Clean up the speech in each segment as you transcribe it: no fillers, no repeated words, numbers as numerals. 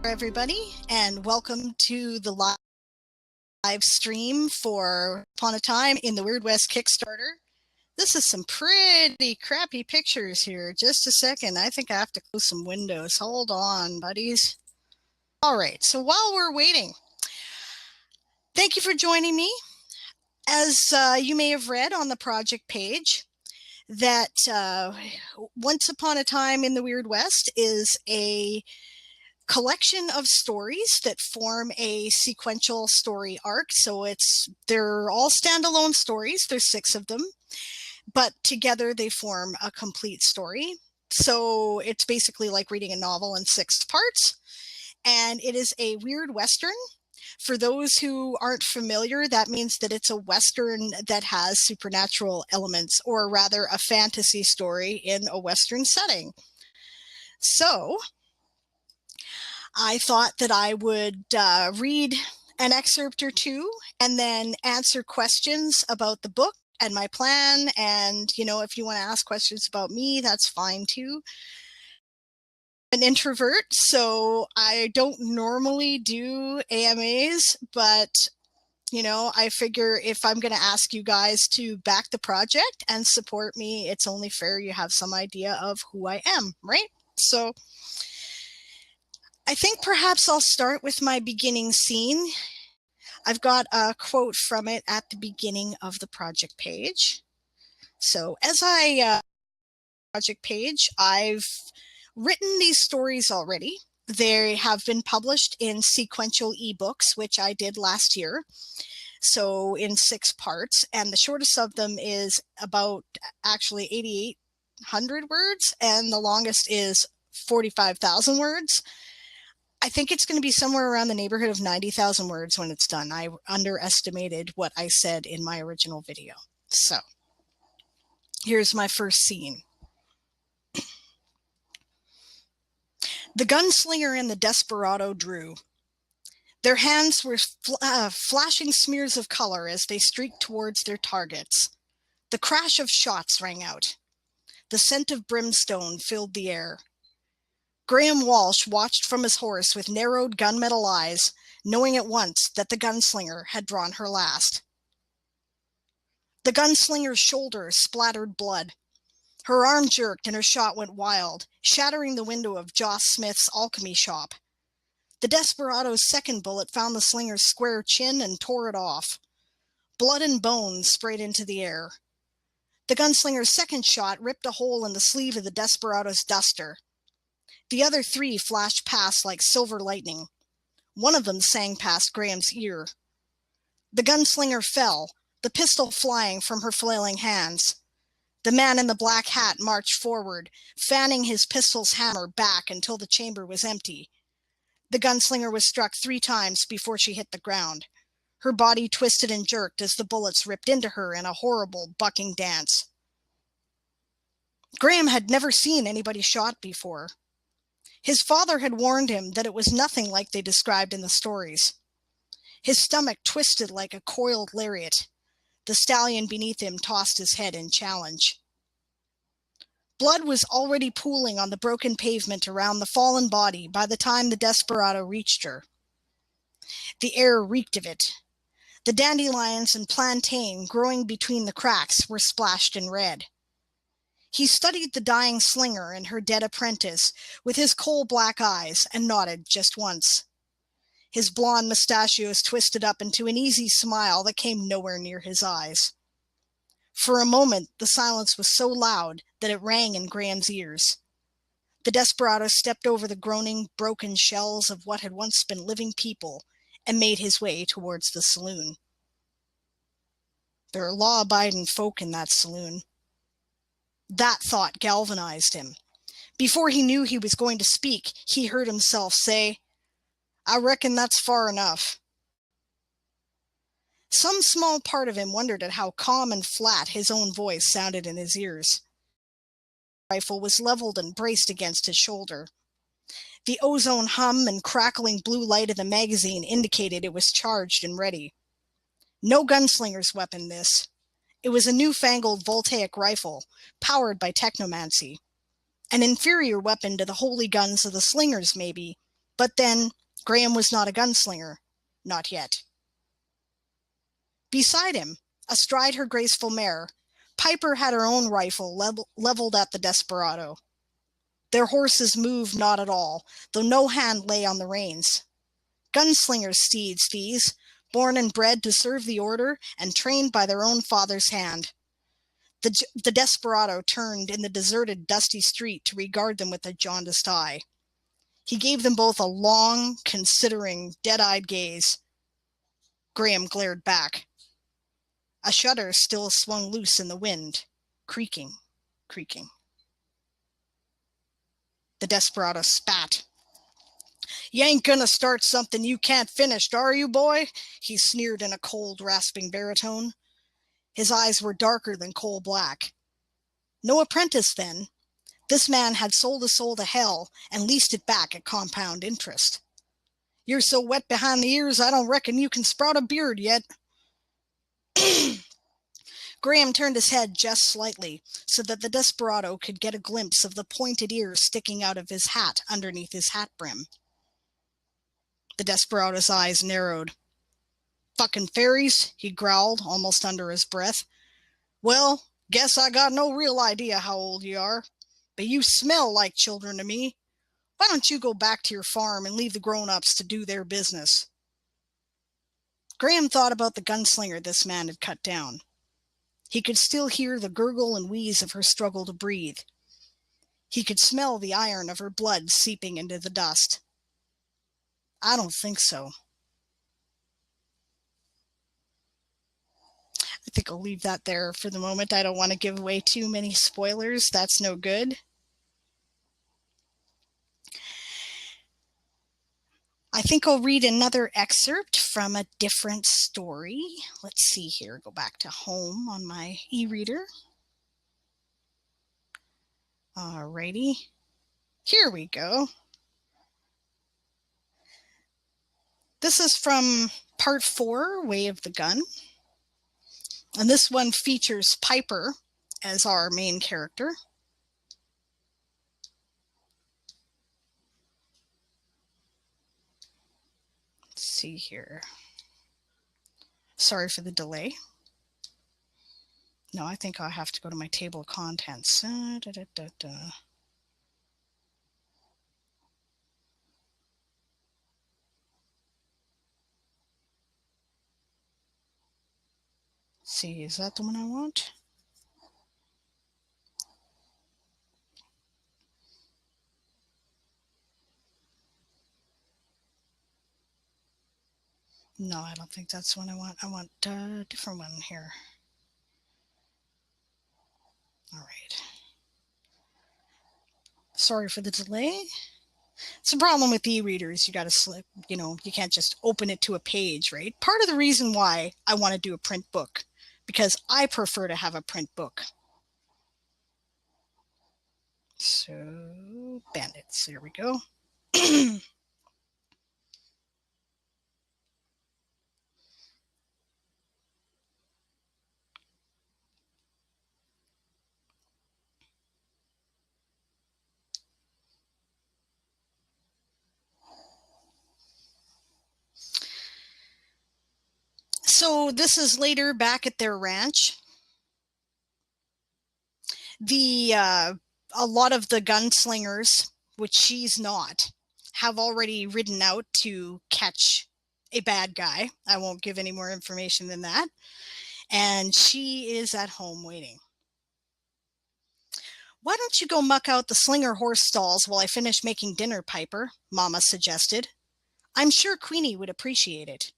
Everybody, and welcome to the live stream for Upon a Time in the Wyrd West Kickstarter. This is some pretty crappy pictures here. Just a second. I think I have to close some windows. Hold on, buddies. All right, so while we're waiting, thank you for joining me. As you may have read on the project page, that Once Upon a Time in the Wyrd West is a collection of stories that form a sequential story arc. So they're all standalone stories. There's 6 of them, but together they form a complete story. So it's basically like reading a novel in 6 parts, and it is a weird Western. For those who aren't familiar, that means that it's a Western that has supernatural elements, or rather a fantasy story in a Western setting. So I thought that I would read an excerpt or 2 and then answer questions about the book and my plan. And, if you want to ask questions about me, that's fine too. I'm an introvert, so I don't normally do AMAs, but, I figure if I'm going to ask you guys to back the project and support me, it's only fair you have some idea of who I am, right? So I think perhaps I'll start with my beginning scene. I've got a quote from it at the beginning of the project page. So as project page, I've written these stories already. They have been published in sequential ebooks, which I did last year. So in 6 parts, and the shortest of them is about actually 8,800 words, and the longest is 45,000 words. I think it's going to be somewhere around the neighborhood of 90,000 words when it's done. I underestimated what I said in my original video. So here's my first scene. The gunslinger and the desperado drew. Their hands were flashing smears of color as they streaked towards their targets. The crash of shots rang out. The scent of brimstone filled the air. Graham Walsh watched from his horse with narrowed gunmetal eyes, knowing at once that the gunslinger had drawn her last. The gunslinger's shoulder splattered blood. Her arm jerked and her shot went wild, shattering the window of Joss Smith's alchemy shop. The desperado's second bullet found the slinger's square chin and tore it off. Blood and bones sprayed into the air. The gunslinger's second shot ripped a hole in the sleeve of the desperado's duster. The other 3 flashed past like silver lightning. One of them sang past Graham's ear. The gunslinger fell, the pistol flying from her flailing hands. The man in the black hat marched forward, fanning his pistol's hammer back until the chamber was empty. The gunslinger was struck 3 times before she hit the ground. Her body twisted and jerked as the bullets ripped into her in a horrible bucking dance. Graham had never seen anybody shot before. His father had warned him that it was nothing like they described in the stories. His stomach twisted like a coiled lariat. The stallion beneath him tossed his head in challenge. Blood was already pooling on the broken pavement around the fallen body by the time the desperado reached her. The air reeked of it. The dandelions and plantain growing between the cracks were splashed in red. He studied the dying slinger and her dead apprentice with his coal-black eyes and nodded just once. His blonde mustachios twisted up into an easy smile that came nowhere near his eyes. For a moment, the silence was so loud that it rang in Graham's ears. The desperado stepped over the groaning, broken shells of what had once been living people and made his way towards the saloon. There are law-abiding folk in that saloon. That thought galvanized him. Before he knew he was going to speak, he heard himself say, "I reckon that's far enough." Some small part of him wondered at how calm and flat his own voice sounded in his ears. The rifle was leveled and braced against his shoulder. The ozone hum and crackling blue light of the magazine indicated it was charged and ready. No gunslinger's weapon, this. It was a newfangled voltaic rifle, powered by technomancy. An inferior weapon to the holy guns of the slingers, maybe, But then Graham was not a gunslinger. Not yet. Beside him, astride her graceful mare, Piper had her own rifle leveled at the desperado. Their horses moved not at all, though no hand lay on the reins. Gunslingers' steeds these, born and bred to serve the order and trained by their own father's hand. The desperado turned in the deserted, dusty street to regard them with a jaundiced eye. He gave them both a long, considering, dead-eyed gaze. Graham glared back. A shutter still swung loose in the wind, creaking, creaking. The desperado spat. "You ain't gonna start something you can't finish, are you, boy?" he sneered in a cold, rasping baritone. His eyes were darker than coal black. No apprentice, then. This man had sold his soul to hell and leased it back at compound interest. "You're so wet behind the ears, I don't reckon you can sprout a beard yet." Graham turned his head just slightly, so that the desperado could get a glimpse of the pointed ears sticking out of his hat underneath his hat brim. The desperado's eyes narrowed. "Fucking fairies," he growled, almost under his breath. "Well, guess I got no real idea how old you are, but you smell like children to me. Why don't you go back to your farm and leave the grown-ups to do their business?" Graham thought about the gunslinger this man had cut down. He could still hear the gurgle and wheeze of her struggle to breathe. He could smell the iron of her blood seeping into the dust. "I don't think so." I think I'll leave that there for the moment. I don't want to give away too many spoilers. That's no good. I think I'll read another excerpt from a different story. Let's see here. Go back to home on my e-reader. Alrighty. Here we go. This is from part 4, Way of the Gun. And this one features Piper as our main character. Let's see here. Sorry for the delay. No, I think I'll have to go to my table of contents. See, is that the one I want? No, I don't think that's the one I want. I want a different one here. All right. Sorry for the delay. It's a problem with e-readers. You got to slip, you can't just open it to a page, right? Part of the reason why I want to do a print book, because I prefer to have a print book. So, bandits, there we go. So this is later back at their ranch. A lot of the gunslingers, which she's not, have already ridden out to catch a bad guy. I won't give any more information than that. And she is at home waiting. "Why don't you go muck out the slinger horse stalls while I finish making dinner, Piper?" Mama suggested. "I'm sure Queenie would appreciate it.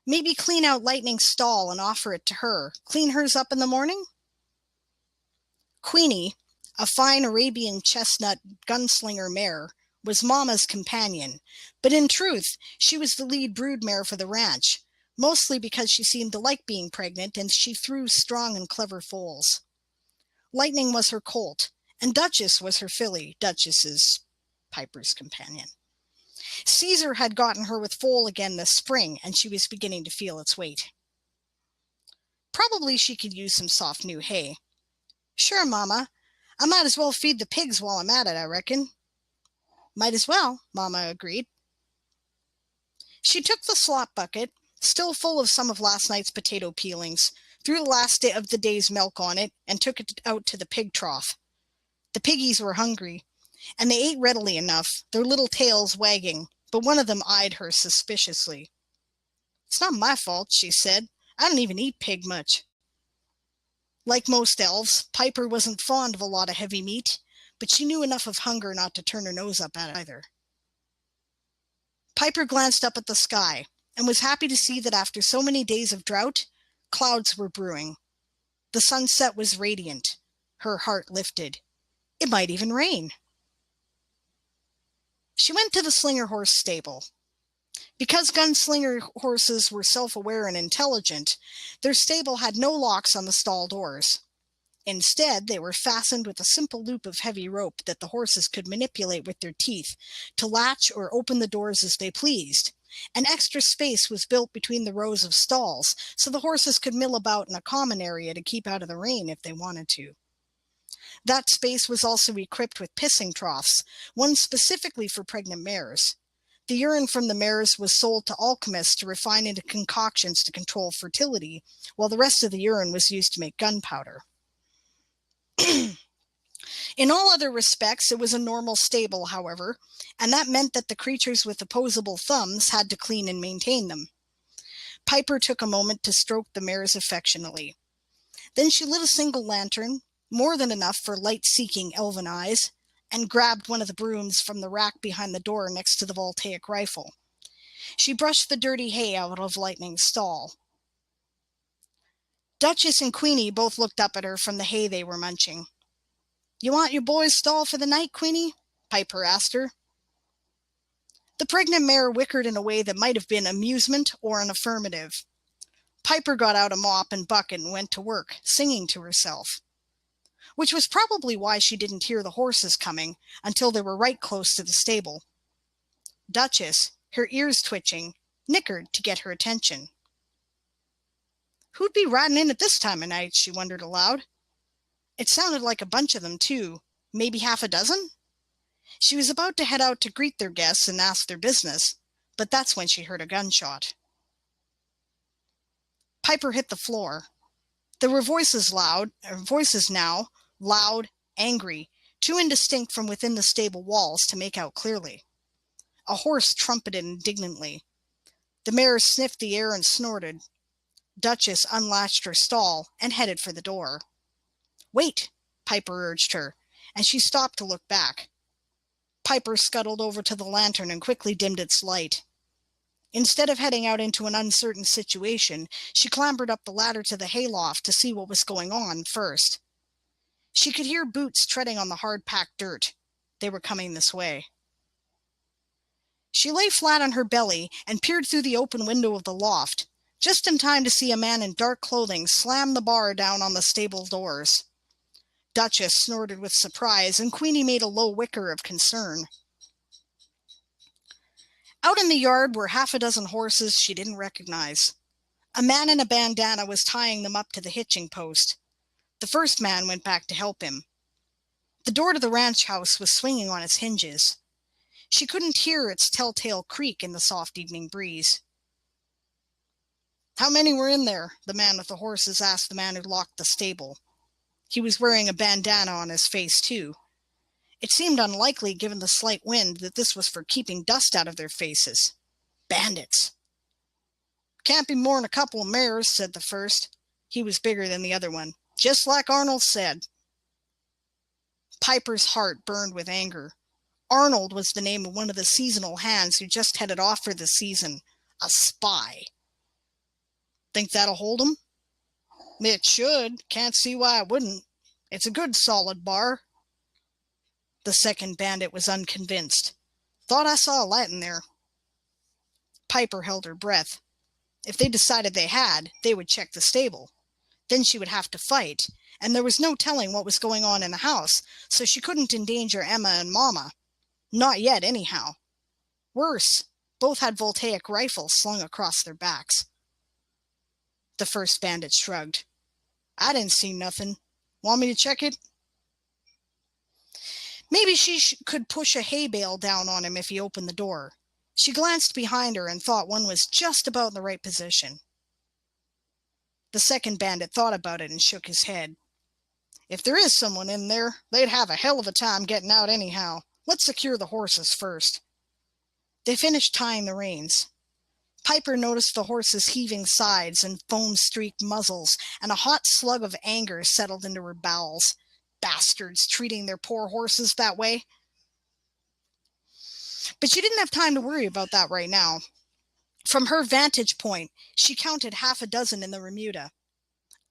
Maybe clean out Lightning's stall and offer it to her. Clean hers up in the morning?" Queenie, a fine Arabian chestnut gunslinger mare, was Mama's companion, but in truth, she was the lead brood mare for the ranch, mostly because she seemed to like being pregnant and she threw strong and clever foals. Lightning was her colt, and Duchess was her filly. Duchess is Piper's companion. Caesar had gotten her with foal again this spring, and she was beginning to feel its weight. Probably she could use some soft new hay. "Sure, Mama. I might as well feed the pigs while I'm at it, I reckon." Might as well, Mama agreed. She took the slop bucket, still full of some of last night's potato peelings, threw the last of the day's milk on it, and took it out to the pig trough. The piggies were hungry, and they ate readily enough, their little tails wagging, but one of them eyed her suspiciously. "It's not my fault," she said. "I don't even eat pig much." Like most elves, Piper wasn't fond of a lot of heavy meat, but she knew enough of hunger not to turn her nose up at it either. Piper glanced up at the sky and was happy to see that after so many days of drought, clouds were brewing. The sunset was radiant. Her heart lifted. It might even rain. She went to the slinger horse stable. Because gunslinger horses were self-aware and intelligent, their stable had no locks on the stall doors. Instead, they were fastened with a simple loop of heavy rope that the horses could manipulate with their teeth to latch or open the doors as they pleased. An extra space was built between the rows of stalls, so the horses could mill about in a common area to keep out of the rain if they wanted to. That space was also equipped with pissing troughs, one specifically for pregnant mares. The urine from the mares was sold to alchemists to refine into concoctions to control fertility, while the rest of the urine was used to make gunpowder. In all other respects, it was a normal stable, however, and that meant that the creatures with opposable thumbs had to clean and maintain them. Piper took a moment to stroke the mares affectionately. Then she lit a single lantern, more than enough for light-seeking elven eyes, and grabbed one of the brooms from the rack behind the door next to the voltaic rifle. She brushed the dirty hay out of Lightning's stall. Duchess and Queenie both looked up at her from the hay they were munching. "You want your boy's stall for the night, Queenie?" Piper asked her. The pregnant mare whickered in a way that might have been amusement or an affirmative. Piper got out a mop and bucket and went to work, singing to herself. Which was probably why she didn't hear the horses coming until they were right close to the stable. Duchess, her ears twitching, nickered to get her attention. Who'd be riding in at this time of night, she wondered aloud. It sounded like a bunch of them, too, maybe half a dozen? She was about to head out to greet their guests and ask their business, but that's when she heard a gunshot. Piper hit the floor. There were voices now, loud, angry, too indistinct from within the stable walls to make out clearly. A horse trumpeted indignantly. The mare sniffed the air and snorted. Duchess unlatched her stall and headed for the door. "Wait," Piper urged her, and she stopped to look back. Piper scuttled over to the lantern and quickly dimmed its light. Instead of heading out into an uncertain situation, she clambered up the ladder to the hayloft to see what was going on first. She could hear boots treading on the hard-packed dirt. They were coming this way. She lay flat on her belly and peered through the open window of the loft, just in time to see a man in dark clothing slam the bar down on the stable doors. Duchess snorted with surprise, and Queenie made a low whicker of concern. Out in the yard were half a dozen horses she didn't recognize. A man in a bandana was tying them up to the hitching post. The first man went back to help him. The door to the ranch house was swinging on its hinges. She couldn't hear its telltale creak in the soft evening breeze. "How many were in there?" the man with the horses asked the man who locked the stable. He was wearing a bandana on his face, too. It seemed unlikely, given the slight wind, that this was for keeping dust out of their faces. Bandits. "Can't be more'n a couple of mares," said the first. He was bigger than the other one. "Just like Arnold said." Piper's heart burned with anger. Arnold was the name of one of the seasonal hands who just headed off for the season. A spy. "Think that'll hold him?" "It should. Can't see why it wouldn't. It's a good solid bar." The second bandit was unconvinced. "Thought I saw a light in there." Piper held her breath. If they decided they had, they would check the stable. Then she would have to fight, and there was no telling what was going on in the house, so she couldn't endanger Emma and Mama. Not yet, anyhow. Worse, both had voltaic rifles slung across their backs. The first bandit shrugged. "I didn't see nothing. Want me to check it?" Maybe she could push a hay bale down on him if he opened the door. She glanced behind her and thought one was just about in the right position. The second bandit thought about it and shook his head. If there is someone in there, they'd have a hell of a time getting out anyhow. Let's secure the horses first. They finished tying the reins. Piper noticed the horses' heaving sides and foam-streaked muzzles, and a hot slug of anger settled into her bowels. Bastards, treating their poor horses that way. But she didn't have time to worry about that right now. From her vantage point, she counted half a dozen in the remuda.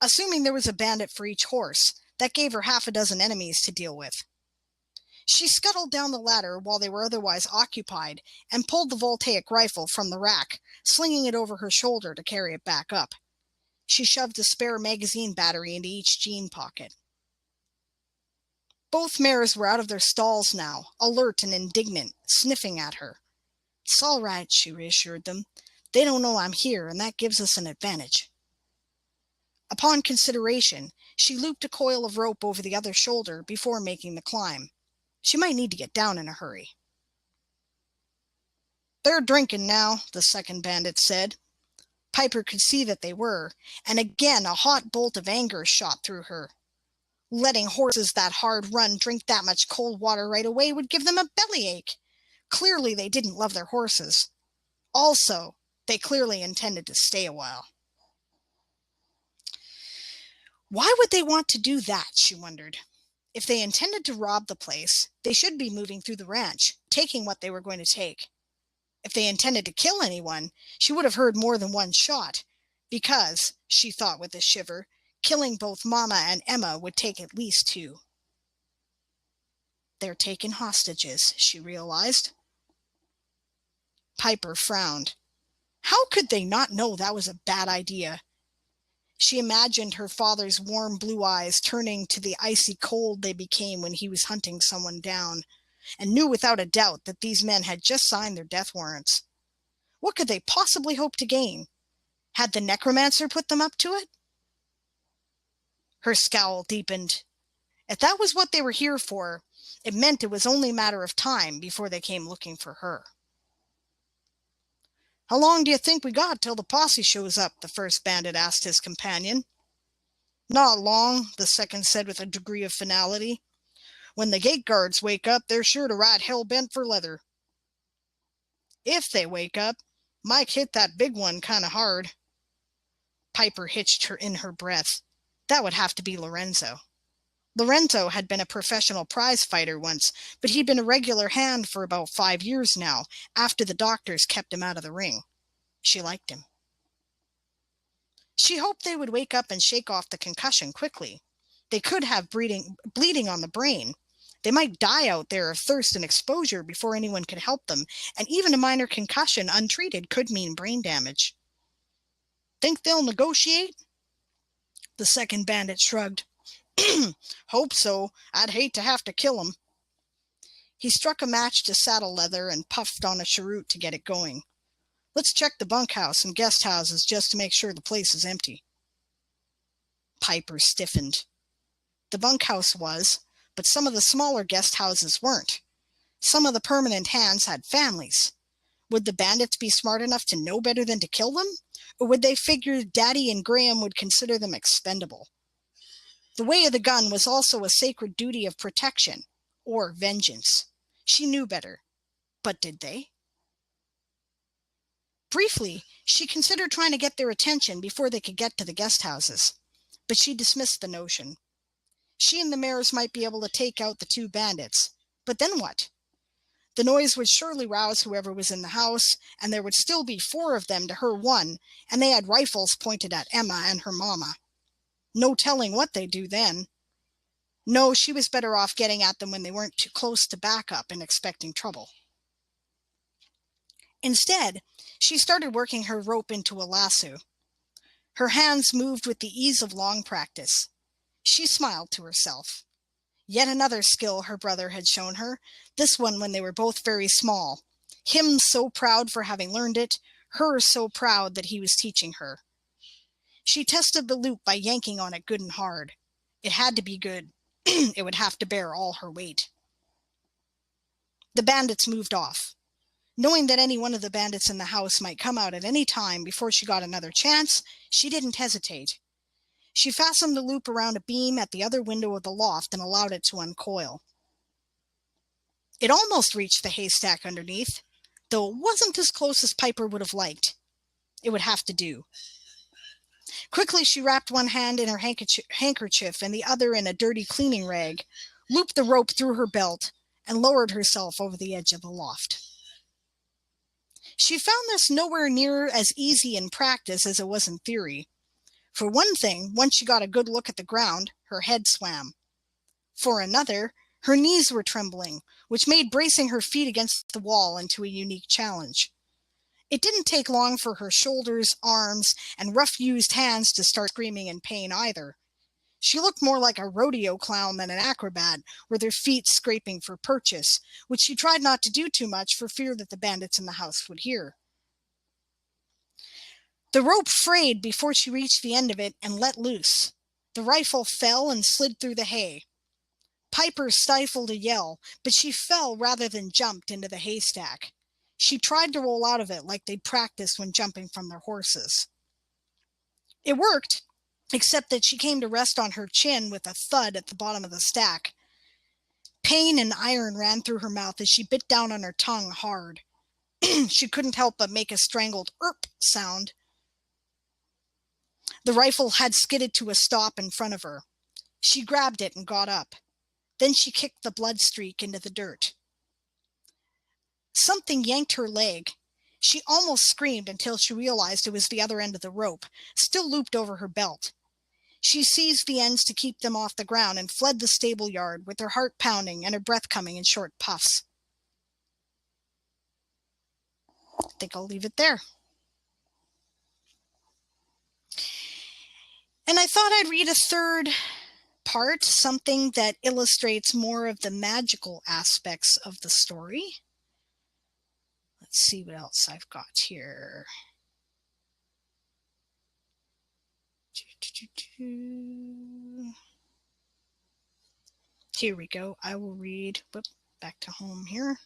Assuming there was a bandit for each horse, that gave her half a dozen enemies to deal with. She scuttled down the ladder while they were otherwise occupied and pulled the voltaic rifle from the rack, slinging it over her shoulder to carry it back up. She shoved a spare magazine battery into each jean pocket. Both mares were out of their stalls now, alert and indignant, sniffing at her. It's all right, she reassured them. They don't know I'm here, and that gives us an advantage. Upon consideration, she looped a coil of rope over the other shoulder before making the climb. She might need to get down in a hurry. They're drinking now, the second bandit said. Piper could see that they were, and again a hot bolt of anger shot through her. Letting horses that hard run drink that much cold water right away would give them a bellyache. Clearly they didn't love their horses. Also, they clearly intended to stay a while. Why would they want to do that, she wondered. If they intended to rob the place, they should be moving through the ranch, taking what they were going to take. If they intended to kill anyone, she would have heard more than one shot, because, she thought with a shiver, killing both Mama and Emma would take at least 2. They're taking hostages, she realized. Piper frowned. How could they not know that was a bad idea? She imagined her father's warm blue eyes turning to the icy cold they became when he was hunting someone down, and knew without a doubt that these men had just signed their death warrants. What could they possibly hope to gain? Had the necromancer put them up to it? Her scowl deepened. If that was what they were here for, it meant it was only a matter of time before they came looking for her. How long do you think we got till the posse shows up? The first bandit asked his companion. Not long, the second said with a degree of finality. When the gate guards wake up, they're sure to ride hell-bent for leather. If they wake up, Mike hit that big one kind of hard. Piper hitched her in her breath. That would have to be Lorenzo. Lorenzo had been a professional prize fighter once, but he'd been a regular hand for about 5 years now, after the doctors kept him out of the ring. She liked him. She hoped they would wake up and shake off the concussion quickly. They could have bleeding on the brain. They might die out there of thirst and exposure before anyone could help them, and even a minor concussion untreated could mean brain damage. Think they'll negotiate? The second bandit shrugged. Hope so. I'd hate to have to kill him. He struck a match to saddle leather and puffed on a cheroot to get it going. Let's check the bunkhouse and guest houses just to make sure the place is empty. Piper stiffened. The bunkhouse was, but some of the smaller guest houses weren't. Some of the permanent hands had families. Would the bandits be smart enough to know better than to kill them? Or would they figure Daddy and Graham would consider them expendable? The way of the gun was also a sacred duty of protection, or vengeance. She knew better. But did they? Briefly, she considered trying to get their attention before they could get to the guest houses. But she dismissed the notion. She and the mares might be able to take out the 2 bandits. But then what? The noise would surely rouse whoever was in the house, and there would still be 4 of them to her 1, and they had rifles pointed at Emma and her mama. No telling what they'd do then. No, she was better off getting at them when they weren't too close to back up and expecting trouble. Instead, she started working her rope into a lasso. Her hands moved with the ease of long practice. She smiled to herself. Yet another skill her brother had shown her, this one when they were both very small. Him so proud for having learned it, her so proud that he was teaching her. She tested the loop by yanking on it good and hard. It had to be good. It would have to bear all her weight. The bandits moved off. Knowing that any one of the bandits in the house might come out at any time before she got another chance, she didn't hesitate. She fastened the loop around a beam at the other window of the loft and allowed it to uncoil. It almost reached the haystack underneath, though it wasn't as close as Piper would have liked. It would have to do. Quickly, she wrapped one hand in her handkerchief and the other in a dirty cleaning rag, looped the rope through her belt, and lowered herself over the edge of the loft. She found this nowhere near as easy in practice as it was in theory. For one thing, once she got a good look at the ground, her head swam. For another, her knees were trembling, which made bracing her feet against the wall into a unique challenge. It didn't take long for her shoulders, arms, and rough-used hands to start screaming in pain either. She looked more like a rodeo clown than an acrobat, with her feet scraping for purchase, which she tried not to do too much for fear that the bandits in the house would hear. The rope frayed before she reached the end of it and let loose. The rifle fell and slid through the hay. Piper stifled a yell, but she fell rather than jumped into the haystack. She tried to roll out of it like they'd practiced when jumping from their horses. It worked, except that she came to rest on her chin with a thud at the bottom of the stack. Pain and iron ran through her mouth as she bit down on her tongue hard. She couldn't help but make a strangled "erp" sound. The rifle had skidded to a stop in front of her. She grabbed it and got up. Then she kicked the blood streak into the dirt. Something yanked her leg. She almost screamed until she realized it was the other end of the rope, still looped over her belt. She seized the ends to keep them off the ground and fled the stable yard with her heart pounding and her breath coming in short puffs. I think I'll leave it there. And I thought I'd read a third part, something that illustrates more of the magical aspects of the story. Let's see what else I've got here. Here we go. I will read, back to home here.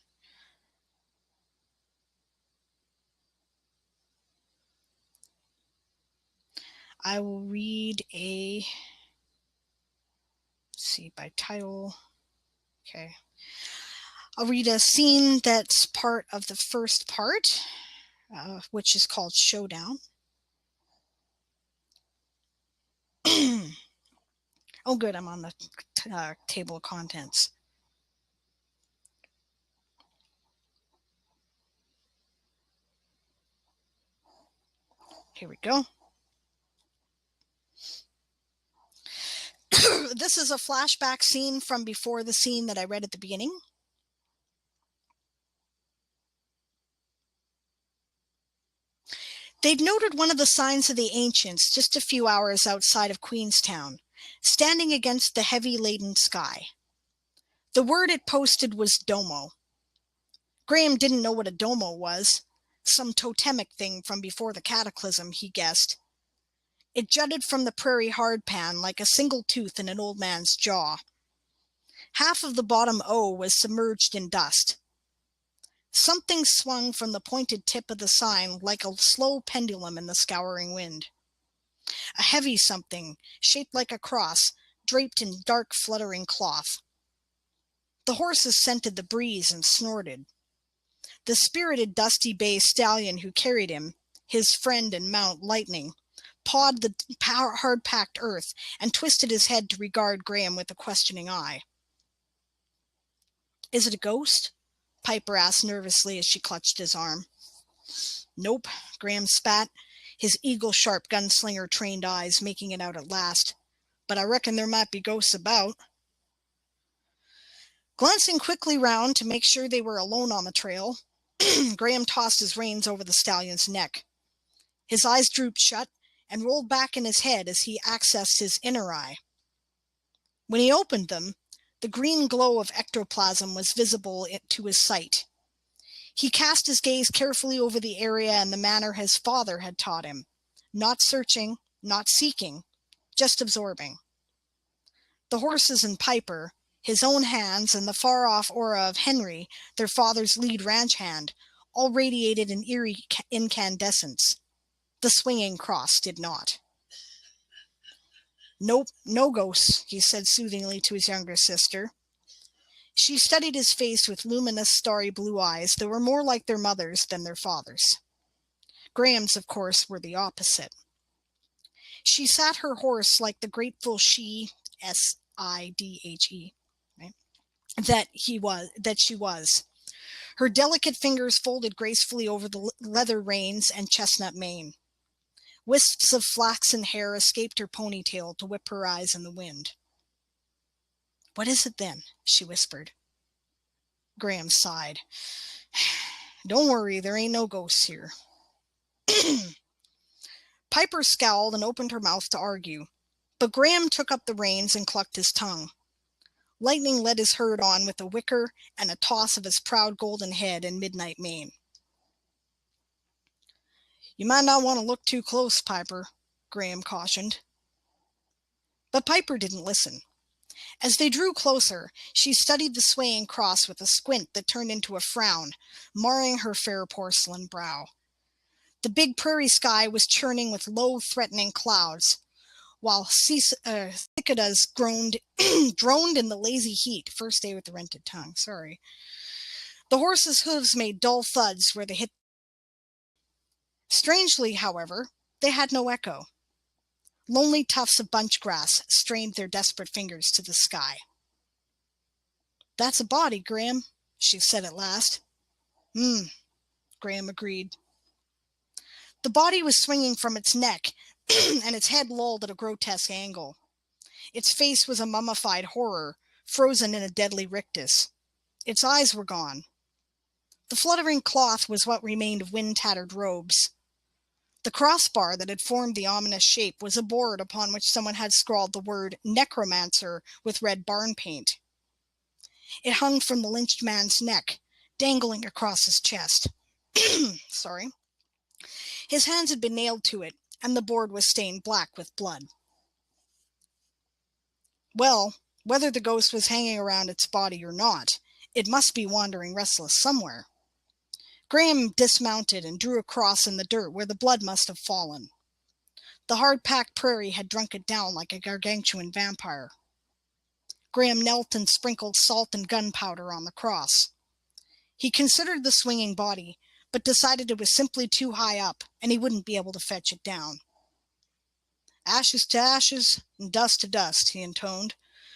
I will read let's see, by title. Okay. I'll read a scene that's part of the first part, which is called Showdown. Oh, good. I'm on the table of contents. Here we go. This is a flashback scene from before the scene that I read at the beginning. They'd noted one of the signs of the ancients just a few hours outside of Queenstown, standing against the heavy laden sky. The word it posted was domo. Graham didn't know what a domo was, some totemic thing from before the cataclysm, he guessed. It jutted from the prairie hardpan like a single tooth in an old man's jaw. Half of the bottom O was submerged in dust. Something swung from the pointed tip of the sign like a slow pendulum in the scouring wind. A heavy something, shaped like a cross, draped in dark fluttering cloth. The horses scented the breeze and snorted. The spirited dusty bay stallion who carried him, his friend and mount Lightning, pawed the hard-packed earth and twisted his head to regard Graham with a questioning eye. "Is it a ghost?" Piper asked nervously as she clutched his arm. "Nope," Graham spat, his eagle-sharp gunslinger-trained eyes making it out at last. "But I reckon there might be ghosts about." Glancing quickly round to make sure they were alone on the trail, Graham tossed his reins over the stallion's neck. His eyes drooped shut and rolled back in his head as he accessed his inner eye. When he opened them, the green glow of ectoplasm was visible to his sight. He cast his gaze carefully over the area in the manner his father had taught him, not searching, not seeking, just absorbing. The horses and Piper, His own hands and the far-off aura of Henry, their father's lead ranch hand, all radiated an eerie incandescence. The swinging cross did not. "Nope, no ghosts," he said soothingly to his younger sister. She studied his face with luminous, starry blue eyes that were more like their mother's than their father's. Graham's, of course, were the opposite. She sat her horse like the grateful she, S-I-D-H-E, right? that she was. Her delicate fingers folded gracefully over the leather reins and chestnut mane. Wisps of flaxen hair escaped her ponytail to whip her eyes in the wind. "What is it then?" she whispered. Graham sighed. "Don't worry, there ain't no ghosts here." Piper scowled and opened her mouth to argue, but Graham took up the reins and clucked his tongue. Lightning led his herd on with a whicker and a toss of his proud golden head and midnight mane. "You might not want to look too close, Piper," Graham cautioned. But Piper didn't listen. As they drew closer, she studied the swaying cross with a squint that turned into a frown, marring her fair porcelain brow. The big prairie sky was churning with low, threatening clouds, while cicadas droned in the lazy heat. First day with the rented tongue, sorry. The horses' hooves made dull thuds where they hit. Strangely, however, they had no echo. Lonely tufts of bunch grass strained their desperate fingers to the sky. "That's a body, Graham," she said at last. Graham agreed. The body was swinging from its neck, and its head lolled at a grotesque angle. Its face was a mummified horror, frozen in a deadly rictus. Its eyes were gone. The fluttering cloth was what remained of wind-tattered robes. The crossbar that had formed the ominous shape was a board upon which someone had scrawled the word necromancer with red barn paint. It hung from the lynched man's neck, dangling across his chest. Sorry. His hands had been nailed to it, and the board was stained black with blood. Well, whether the ghost was hanging around its body or not, it must be wandering restless somewhere. Graham dismounted and drew a cross in the dirt where the blood must have fallen. The hard-packed prairie had drunk it down like a gargantuan vampire. Graham knelt and sprinkled salt and gunpowder on the cross. He considered the swinging body, but decided it was simply too high up, and he wouldn't be able to fetch it down. "Ashes to ashes, and dust to dust," he intoned.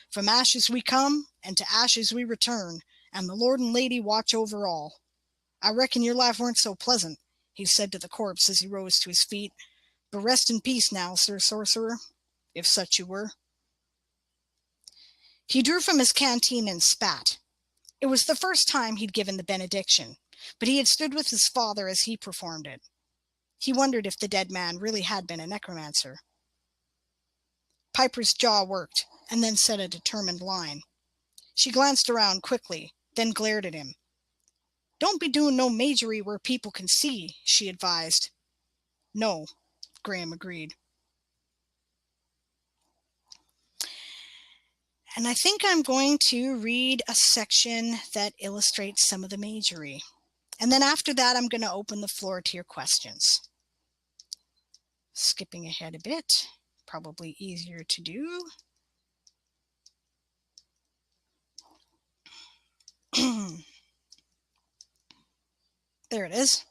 "From ashes we come, and to ashes we return, and the Lord and Lady watch over all. I reckon your life weren't so pleasant," he said to the corpse as he rose to his feet. "But rest in peace now, Sir Sorcerer, if such you were." He drew from his canteen and spat. It was the first time he'd given the benediction, but he had stood with his father as he performed it. He wondered if the dead man really had been a necromancer. Piper's jaw worked, and then said a determined line. She glanced around quickly, then glared at him. "Don't be doing no majory where people can see," she advised. "No," Graham agreed. And I think I'm going to read a section that illustrates some of the majory. And then after that, I'm going to open the floor to your questions. Skipping ahead a bit, probably easier to do. There it is.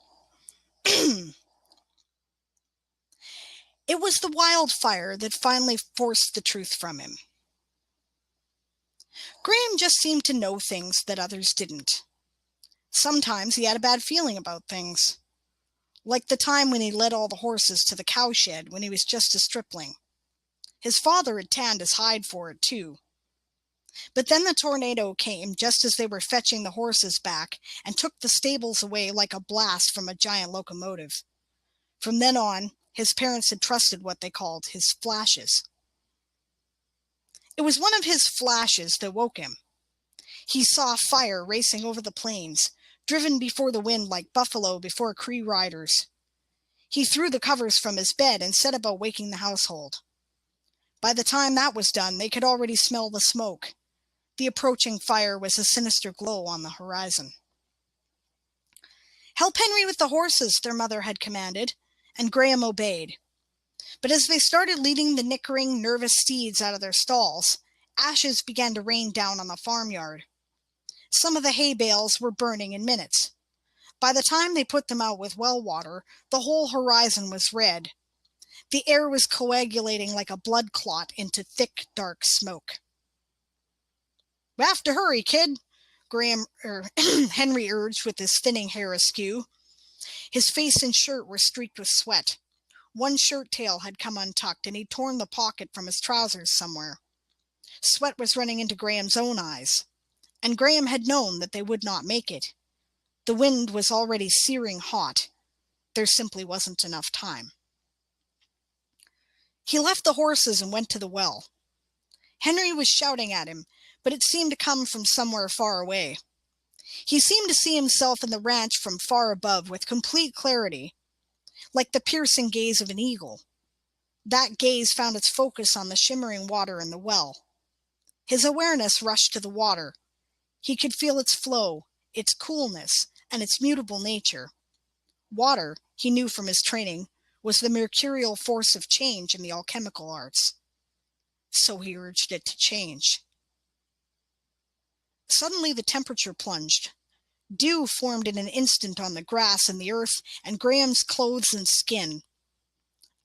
It was the wildfire that finally forced the truth from him. Graham just seemed to know things that others didn't. Sometimes he had a bad feeling about things. Like the time when he led all the horses to the cowshed when he was just a stripling. His father had tanned his hide for it, too. But then the tornado came just as they were fetching the horses back and took the stables away like a blast from a giant locomotive. From then on, his parents had trusted what they called his flashes. It was one of his flashes that woke him. He saw fire racing over the plains, driven before the wind like buffalo before Cree riders. He threw the covers from his bed and set about waking the household. By the time that was done, they could already smell the smoke. The approaching fire was a sinister glow on the horizon. "Help Henry with the horses," their mother had commanded, and Graham obeyed. But as they started leading the nickering, nervous steeds out of their stalls, ashes began to rain down on the farmyard. Some of the hay bales were burning in minutes. By the time they put them out with well water, the whole horizon was red. The air was coagulating like a blood clot into thick, dark smoke. "We have to hurry, kid," Henry urged with his thinning hair askew. His face and shirt were streaked with sweat. One shirt tail had come untucked, and he'd torn the pocket from his trousers somewhere. Sweat was running into Graham's own eyes, and Graham had known that they would not make it. The wind was already searing hot. There simply wasn't enough time. He left the horses and went to the well. Henry was shouting at him, but it seemed to come from somewhere far away. He seemed to see himself in the ranch from far above with complete clarity, like the piercing gaze of an eagle. That gaze found its focus on the shimmering water in the well. His awareness rushed to the water. He could feel its flow, its coolness, and its mutable nature. Water, he knew from his training, was the mercurial force of change in the alchemical arts. So he urged it to change. Suddenly the temperature plunged. Dew formed in an instant on the grass and the earth and Graham's clothes and skin.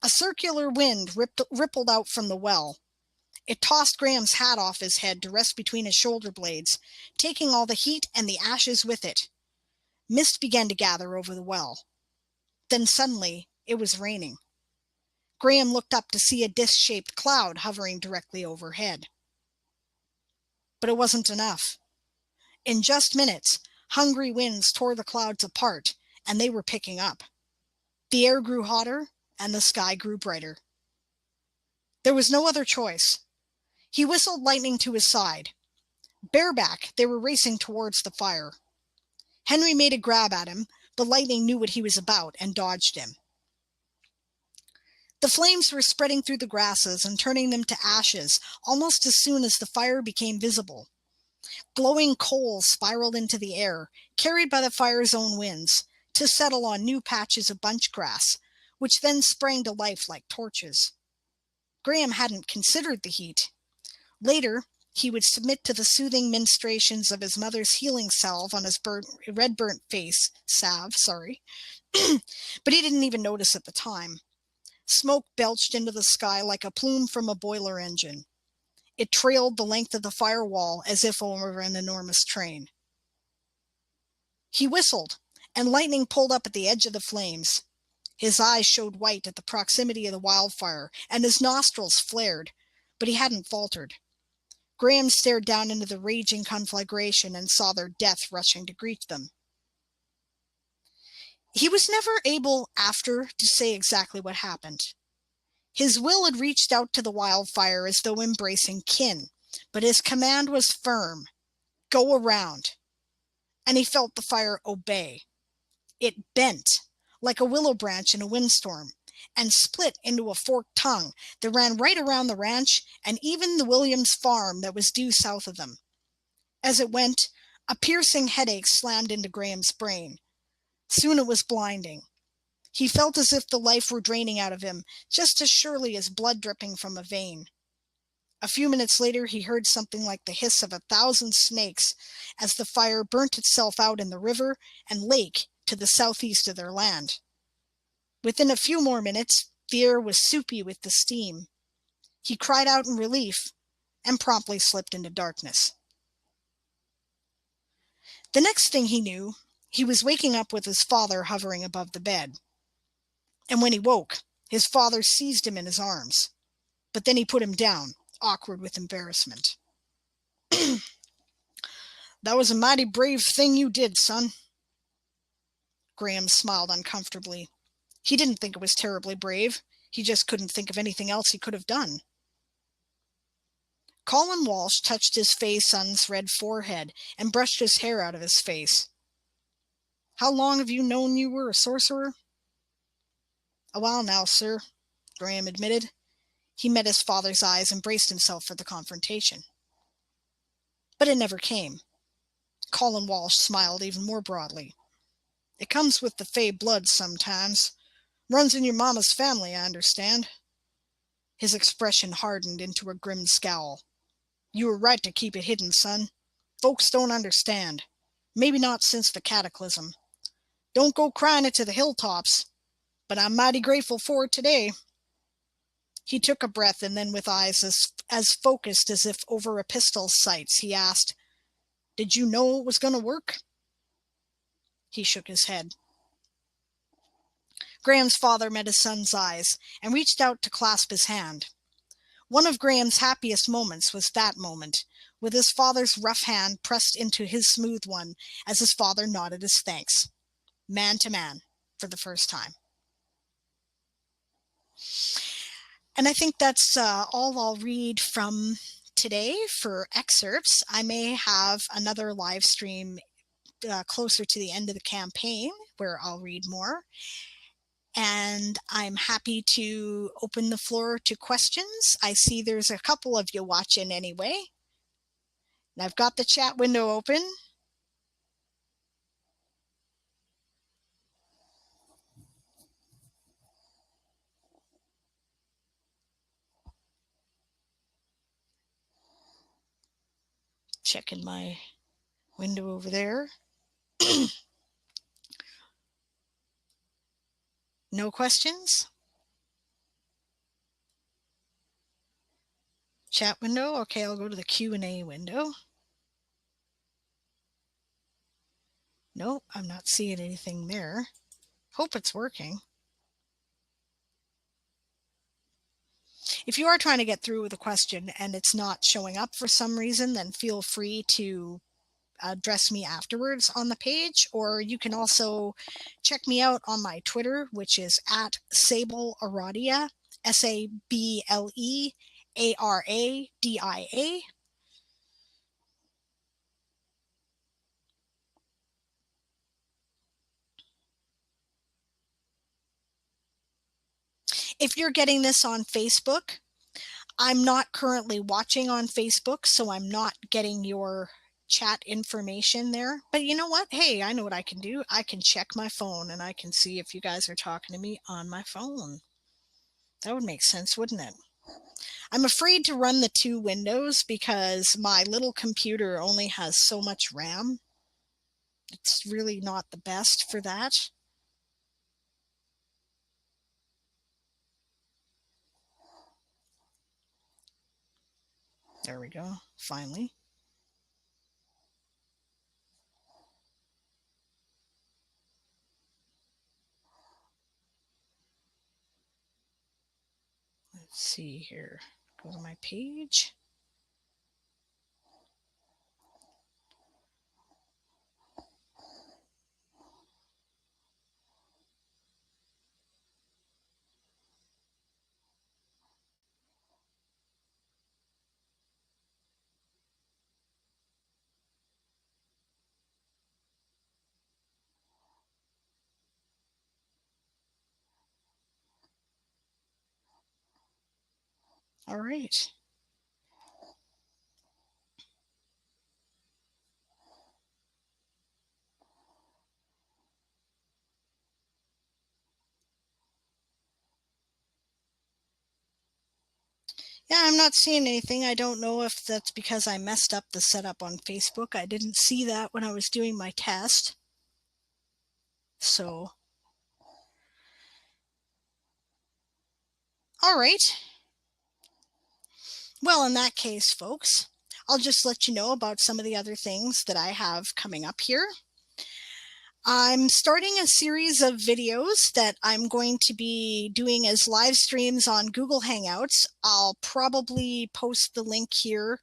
A circular wind rippled out from the well. It tossed Graham's hat off his head to rest between his shoulder blades, taking all the heat and the ashes with it. Mist began to gather over the well. Then suddenly it was raining. Graham looked up to see a disc-shaped cloud hovering directly overhead. But it wasn't enough. In just minutes, hungry winds tore the clouds apart, and they were picking up. The air grew hotter, and the sky grew brighter. There was no other choice. He whistled lightning to his side. Bareback, they were racing towards the fire. Henry made a grab at him, but lightning knew what he was about and dodged him. The flames were spreading through the grasses and turning them to ashes almost as soon as the fire became visible. Glowing coals spiraled into the air, carried by the fire's own winds, to settle on new patches of bunch grass, which then sprang to life like torches. Graham hadn't considered the heat. Later, he would submit to the soothing ministrations of his mother's healing salve on his red-burnt face, but he didn't even notice at the time. Smoke belched into the sky like a plume from a boiler engine. It trailed the length of the firewall as if over an enormous train. He whistled, and lightning pulled up at the edge of the flames. His eyes showed white at the proximity of the wildfire, and his nostrils flared, but he hadn't faltered. Graham stared down into the raging conflagration and saw their death rushing to greet them. He was never able after to say exactly what happened. His will had reached out to the wildfire as though embracing kin, but his command was firm. Go around. And he felt the fire obey. It bent, like a willow branch in a windstorm, and split into a forked tongue that ran right around the ranch and even the Williams farm that was due south of them. As it went, a piercing headache slammed into Graham's brain. Soon it was blinding. He felt as if the life were draining out of him, just as surely as blood dripping from a vein. A few minutes later, he heard something like the hiss of 1,000 snakes as the fire burnt itself out in the river and lake to the southeast of their land. Within a few more minutes, the air was soupy with the steam. He cried out in relief and promptly slipped into darkness. The next thing he knew, he was waking up with his father hovering above the bed. And when he woke, his father seized him in his arms. But then he put him down, awkward with embarrassment. "That was a mighty brave thing you did, son." Graham smiled uncomfortably. He didn't think it was terribly brave. He just couldn't think of anything else he could have done. Colin Walsh touched his face son's red forehead and brushed his hair out of his face. "How long have you known you were a sorcerer?" "A while now, sir," Graham admitted. He met his father's eyes and braced himself for the confrontation. But it never came. Colin Walsh smiled even more broadly. It comes with the Fey blood sometimes. Runs in your mama's family, I understand. His expression hardened into a grim scowl. You were right to keep it hidden, son. Folks don't understand. Maybe not since the cataclysm. Don't go crying it to the hilltops, but I'm mighty grateful for it today. He took a breath, and then with eyes as focused as if over a pistol's sights, he asked, Did you know it was going to work? He shook his head. Graham's father met his son's eyes and reached out to clasp his hand. One of Graham's happiest moments was that moment, with his father's rough hand pressed into his smooth one as his father nodded his thanks, man to man, for the first time. And I think that's all I'll read from today for excerpts. I may have another live stream closer to the end of the campaign where I'll read more. And I'm happy to open the floor to questions. I see there's a couple of you watching anyway. And I've got the chat window open. Checking my window over there. No questions? Chat window? Okay, I'll go to the Q&A window. Nope, I'm not seeing anything there. Hope it's working. If you are trying to get through with a question and it's not showing up for some reason, then feel free to address me afterwards on the page, or you can also check me out on my Twitter, which is at Sable Aradia, SableAradia. If you're getting this on Facebook, I'm not currently watching on Facebook, so I'm not getting your chat information there. But you know what? Hey, I know what I can do. I can check my phone and I can see if you guys are talking to me on my phone. That would make sense, wouldn't it? I'm afraid to run the two windows because my little computer only has so much RAM. It's really not the best for that. There we go, finally. Let's see here. Go to my page. All right. Yeah, I'm not seeing anything. I don't know if that's because I messed up the setup on Facebook. I didn't see that when I was doing my test. So, all right. Well, in that case, folks, I'll just let you know about some of the other things that I have coming up here. I'm starting a series of videos that I'm going to be doing as live streams on Google Hangouts. I'll probably post the link here.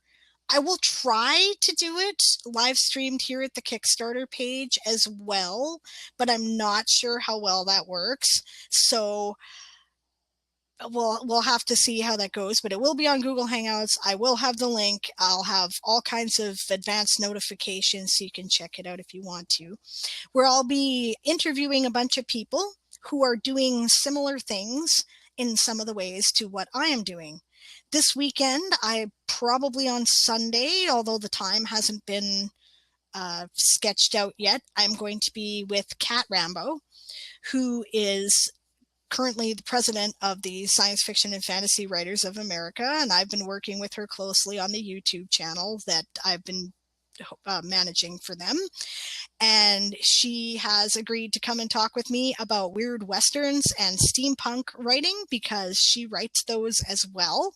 I will try to do it live streamed here at the Kickstarter page as well, but I'm not sure how well that works. So we'll have to see how that goes, but it will be on Google Hangouts. I will have the link. I'll have all kinds of advanced notifications so you can check it out if you want to, where I'll be interviewing a bunch of people who are doing similar things in some of the ways to what I am doing. this weekend, I probably on Sunday, although the time hasn't been sketched out yet, I'm going to be with Kat Rambo, who is currently the president of the Science Fiction and Fantasy Writers of America, and I've been working with her closely on the YouTube channel that I've been managing for them. And she has agreed to come and talk with me about weird westerns and steampunk writing, because she writes those as well.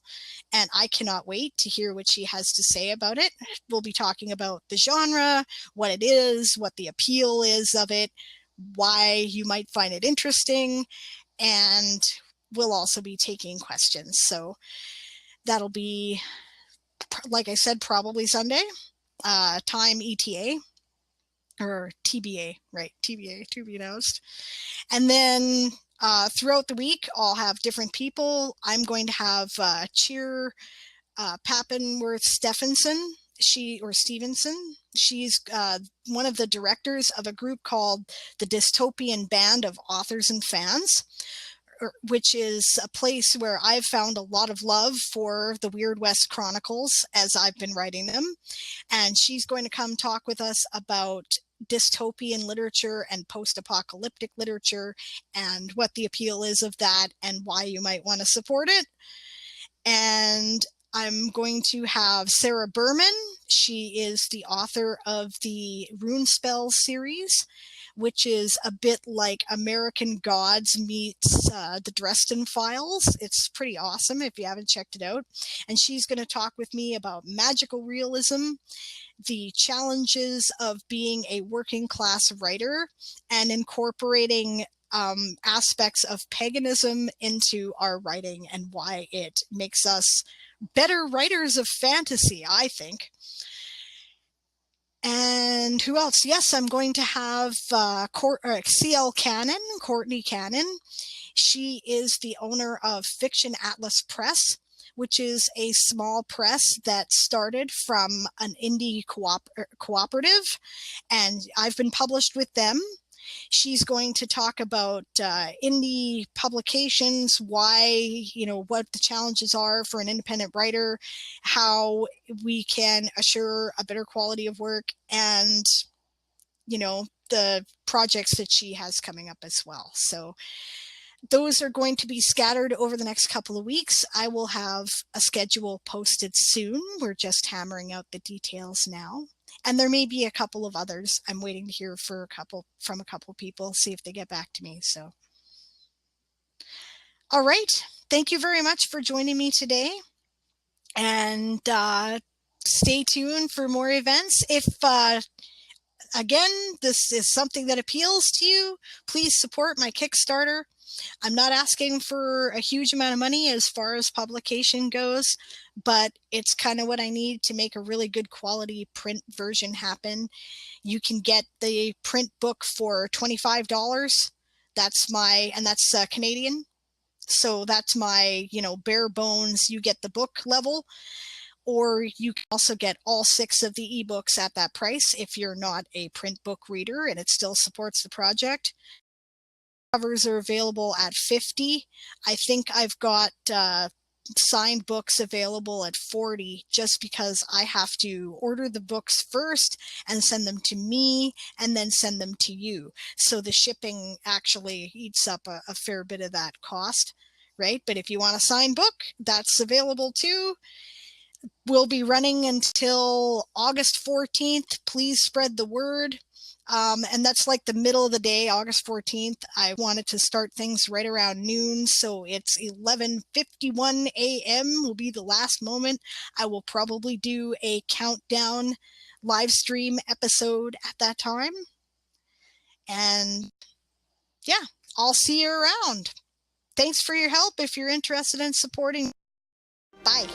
And I cannot wait to hear what she has to say about it. We'll be talking about the genre, what it is, what the appeal is of it, why you might find it interesting, and we'll also be taking questions. So that'll be, like I said, probably Sunday, time ETA, or TBA, right? TBA, to be announced. And then throughout the week, I'll have different people. I'm going to have Cheer Papenworth Stevenson. Stevenson. She's one of the directors of a group called the Dystopian Band of Authors and Fans, which is a place where I've found a lot of love for the Wyrd West Chronicles as I've been writing them. And she's going to come talk with us about dystopian literature and post-apocalyptic literature and what the appeal is of that and why you might want to support it. And I'm going to have Sarah Berman. She is the author of the Runespell series, which is a bit like American Gods meets the Dresden Files. It's pretty awesome if you haven't checked it out. And she's going to talk with me about magical realism, the challenges of being a working class writer, and incorporating aspects of paganism into our writing and why it makes us better writers of fantasy, I think. And who else? Yes, I'm going to have CL Cannon, Courtney Cannon. She is the owner of Fiction Atlas Press, which is a small press that started from an indie cooperative, and I've been published with them. She's going to talk about indie publications, why, what the challenges are for an independent writer, how we can assure a better quality of work, and, the projects that she has coming up as well. So those are going to be scattered over the next couple of weeks. I will have a schedule posted soon. We're just hammering out the details now. And there may be a couple of others. I'm waiting to hear from a couple people, see if they get back to me. So, all right. Thank you very much for joining me today. And stay tuned for more events. If again, this is something that appeals to you, please support my Kickstarter. I'm not asking for a huge amount of money as far as publication goes, but it's kind of what I need to make a really good quality print version happen. You can get the print book for $25. That's Canadian. So that's my, bare bones, you get the book level. Or you can also get all 6 of the ebooks at that price if you're not a print book reader and it still supports the project. Covers are available at $50. I think I've got signed books available at $40, just because I have to order the books first and send them to me and then send them to you. So the shipping actually eats up a fair bit of that cost, right? But if you want a signed book, that's available too. We'll be running until August 14th. Please spread the word. And that's like the middle of the day, August 14th. I wanted to start things right around noon, so it's 11:51 a.m. will be the last moment. I will probably do a countdown live stream episode at that time. And yeah, I'll see you around. Thanks for your help if you're interested in supporting. Bye.